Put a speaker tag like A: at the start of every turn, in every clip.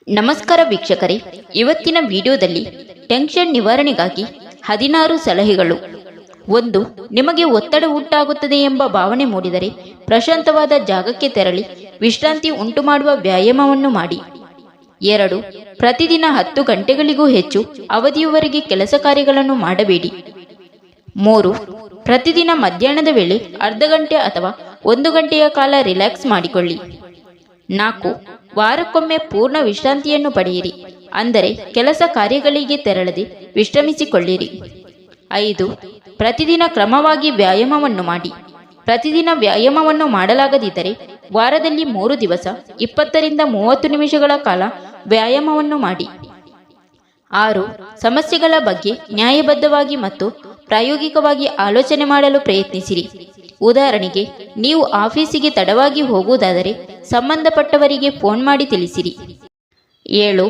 A: ನಮಸ್ಕಾರ ವೀಕ್ಷಕರೇ, ಇವತ್ತಿನ ವಿಡಿಯೋದಲ್ಲಿ ಟೆನ್ಷನ್ ನಿವಾರಣೆಗಾಗಿ 16 ಸಲಹೆಗಳು. 1. ನಿಮಗೆ ಒತ್ತಡ ಉಂಟಾಗುತ್ತದೆ ಎಂಬ ಭಾವನೆ ಮೂಡಿದರೆ ಪ್ರಶಾಂತವಾದ ಜಾಗಕ್ಕೆ ತೆರಳಿ ವಿಶ್ರಾಂತಿ ಉಂಟುಮಾಡುವ ವ್ಯಾಯಾಮವನ್ನು ಮಾಡಿ. 2. ಪ್ರತಿದಿನ 10 ಗಂಟೆಗಳಿಗೂ ಹೆಚ್ಚು ಅವಧಿಯವರೆಗೆ ಕೆಲಸ ಕಾರ್ಯಗಳನ್ನು ಮಾಡಬೇಡಿ. 3. ಪ್ರತಿದಿನ ಮಧ್ಯಾಹ್ನದ ವೇಳೆ ಅರ್ಧ ಗಂಟೆ ಅಥವಾ 1 ಗಂಟೆಯ ಕಾಲ ರಿಲ್ಯಾಕ್ಸ್ ಮಾಡಿಕೊಳ್ಳಿ. 4. ವಾರಕ್ಕೊಮ್ಮೆ ಪೂರ್ಣ ವಿಶ್ರಾಂತಿಯನ್ನು ಪಡೆಯಿರಿ, ಅಂದರೆ ಕೆಲಸ ಕಾರ್ಯಗಳಿಗೆ ತೆರಳದೆ ವಿಶ್ರಮಿಸಿಕೊಳ್ಳಿರಿ. 5. ಪ್ರತಿದಿನ ಕ್ರಮವಾಗಿ ವ್ಯಾಯಾಮವನ್ನು ಮಾಡಿ. ಪ್ರತಿದಿನ ವ್ಯಾಯಾಮವನ್ನು ಮಾಡಲಾಗದಿದ್ದರೆ ವಾರದಲ್ಲಿ 3 ದಿವಸ 20 ರಿಂದ 30 ನಿಮಿಷಗಳ ಕಾಲ ವ್ಯಾಯಾಮವನ್ನು ಮಾಡಿ. 6. ಸಮಸ್ಯೆಗಳ ಬಗ್ಗೆ ನ್ಯಾಯಬದ್ಧವಾಗಿ ಮತ್ತು ಪ್ರಾಯೋಗಿಕವಾಗಿ ಆಲೋಚನೆ ಮಾಡಲು ಪ್ರಯತ್ನಿಸಿರಿ. ಉದಾಹರಣೆಗೆ, ನೀವು ಆಫೀಸಿಗೆ ತಡವಾಗಿ ಹೋಗುವುದಾದರೆ ಸಂಬಂಧಪಟ್ಟವರಿಗೆ ಫೋನ್ ಮಾಡಿ ತಿಳಿಸಿರಿ. 7.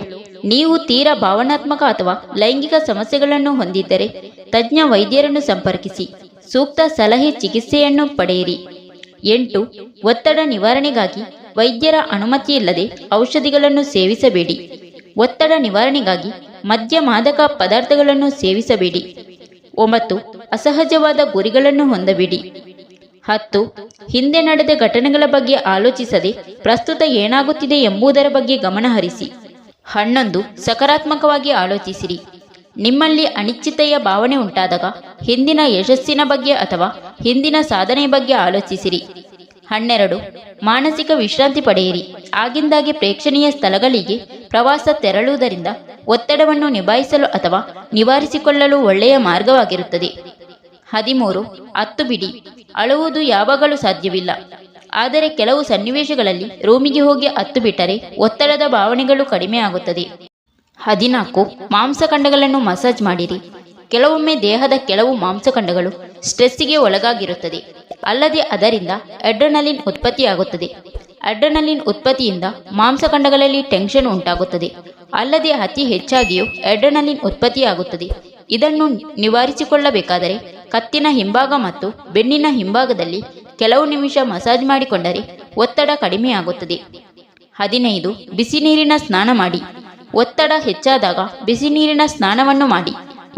A: ನೀವು ತೀರಾ ಭಾವನಾತ್ಮಕ ಅಥವಾ ಲೈಂಗಿಕ ಸಮಸ್ಯೆಗಳನ್ನು ಹೊಂದಿದ್ದರೆ ತಜ್ಞ ವೈದ್ಯರನ್ನು ಸಂಪರ್ಕಿಸಿ ಸೂಕ್ತ ಸಲಹೆ ಚಿಕಿತ್ಸೆಯನ್ನು ಪಡೆಯಿರಿ. 8. ಒತ್ತಡ ನಿವಾರಣೆಗಾಗಿ ವೈದ್ಯರ ಅನುಮತಿಯಿಲ್ಲದೆ ಔಷಧಿಗಳನ್ನು ಸೇವಿಸಬೇಡಿ. ಒತ್ತಡ ನಿವಾರಣೆಗಾಗಿ ಮದ್ಯ ಮಾದಕ ಪದಾರ್ಥಗಳನ್ನು ಸೇವಿಸಬೇಡಿ. 9. ಅಸಹಜವಾದ ಗುರಿಗಳನ್ನು ಹೊಂದಬೇಡಿ. 10. ಹಿಂದೆ ನಡೆದ ಘಟನೆಗಳ ಬಗ್ಗೆ ಆಲೋಚಿಸದೆ ಪ್ರಸ್ತುತ ಏನಾಗುತ್ತಿದೆ ಎಂಬುದರ ಬಗ್ಗೆ ಗಮನಹರಿಸಿ. 11. ಸಕಾರಾತ್ಮಕವಾಗಿ ಆಲೋಚಿಸಿರಿ. ನಿಮ್ಮಲ್ಲಿ ಅನಿಶ್ಚಿತೆಯ ಭಾವನೆ ಉಂಟಾದಾಗ ಹಿಂದಿನ ಯಶಸ್ಸಿನ ಬಗ್ಗೆ ಅಥವಾ ಹಿಂದಿನ ಸಾಧನೆಯ ಬಗ್ಗೆ ಆಲೋಚಿಸಿರಿ. 12. ಮಾನಸಿಕ ವಿಶ್ರಾಂತಿ ಪಡೆಯಿರಿ. ಆಗಿಂದಾಗೆ ಪ್ರೇಕ್ಷಣೀಯ ಸ್ಥಳಗಳಿಗೆ ಪ್ರವಾಸ ತೆರಳುವುದರಿಂದ ಒತ್ತಡವನ್ನು ನಿಭಾಯಿಸಲು ಅಥವಾ ನಿವಾರಿಸಿಕೊಳ್ಳಲು ಒಳ್ಳೆಯ ಮಾರ್ಗವಾಗಿರುತ್ತದೆ. 13. ಅತ್ತು ಬಿಡಿ. ಅಳುವುದು ಯಾವಾಗಲೂ ಸಾಧ್ಯವಿಲ್ಲ, ಆದರೆ ಕೆಲವು ಸನ್ನಿವೇಶಗಳಲ್ಲಿ ರೂಮಿಗೆ ಹೋಗಿ ಅತ್ತು ಬಿಟ್ಟರೆ ಒತ್ತಡದ ಭಾವನೆಗಳು ಕಡಿಮೆ ಆಗುತ್ತದೆ. 14. ಮಾಂಸಖಂಡಗಳನ್ನು ಮಸಾಜ್ ಮಾಡಿರಿ. ಕೆಲವೊಮ್ಮೆ ದೇಹದ ಕೆಲವು ಮಾಂಸಖಂಡಗಳು ಸ್ಟ್ರೆಸ್ಸಿಗೆ ಒಳಗಾಗಿರುತ್ತದೆ, ಅಲ್ಲದೆ ಅದರಿಂದ ಅಡ್ರೆನಲಿನ್ ಉತ್ಪತ್ತಿಯಾಗುತ್ತದೆ. ಅಡ್ರೆನಲಿನ್ ಉತ್ಪತ್ತಿಯಿಂದ ಮಾಂಸಖಂಡಗಳಲ್ಲಿ ಟೆನ್ಷನ್ ಉಂಟಾಗುತ್ತದೆ, ಅಲ್ಲದೆ ಅತಿ ಹೆಚ್ಚಾಗಿಯೂ ಅಡ್ರೆನಲಿನ್ ಉತ್ಪತ್ತಿಯಾಗುತ್ತದೆ. ಇದನ್ನು ನಿವಾರಿಸಿಕೊಳ್ಳಬೇಕಾದರೆ ಕತ್ತಿನ ಹಿಂಭಾಗ ಮತ್ತು ಬೆನ್ನಿನ ಹಿಂಭಾಗದಲ್ಲಿ ಕೆಲವು ನಿಮಿಷ ಮಸಾಜ್ ಮಾಡಿಕೊಂಡರೆ ಒತ್ತಡ ಕಡಿಮೆಯಾಗುತ್ತದೆ. 15. ಬಿಸಿ ನೀರಿನ ಸ್ನಾನ ಮಾಡಿ. ಒತ್ತಡ ಹೆಚ್ಚಾದಾಗ ಬಿಸಿ ನೀರಿನ ಸ್ನಾನವನ್ನು ಮಾಡಿ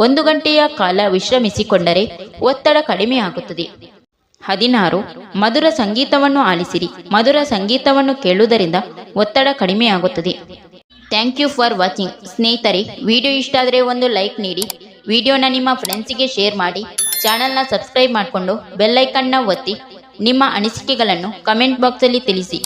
A: 1 ಗಂಟೆಯ ಕಾಲ ವಿಶ್ರಮಿಸಿಕೊಂಡರೆ ಒತ್ತಡ ಕಡಿಮೆಯಾಗುತ್ತದೆ. 16. ಮಧುರ ಸಂಗೀತವನ್ನು ಆಲಿಸಿರಿ. ಮಧುರ ಸಂಗೀತವನ್ನು ಕೇಳುವುದರಿಂದ ಒತ್ತಡ ಕಡಿಮೆಯಾಗುತ್ತದೆ. Thank you for watching. ಸ್ನೇಹಿತರೆ, ವಿಡಿಯೋ ಇಷ್ಟ ಆದರೆ ಒಂದು ಲೈಕ್ ನೀಡಿ, ವಿಡಿಯೋನ ನಿಮ್ಮ ಫ್ರೆಂಡ್ಸಿಗೆ ಶೇರ್ ಮಾಡಿ, ಚಾನಲ್ನ ಸಬ್ಸ್ಕ್ರೈಬ್ ಮಾಡಿಕೊಂಡು ಬೆಲ್ ಐಕನ್ನ ಒತ್ತಿ. ನಿಮ್ಮ ಅನಿಸಿಕೆಗಳನ್ನು ಕಮೆಂಟ್ ಬಾಕ್ಸಲ್ಲಿ ತಿಳಿಸಿ.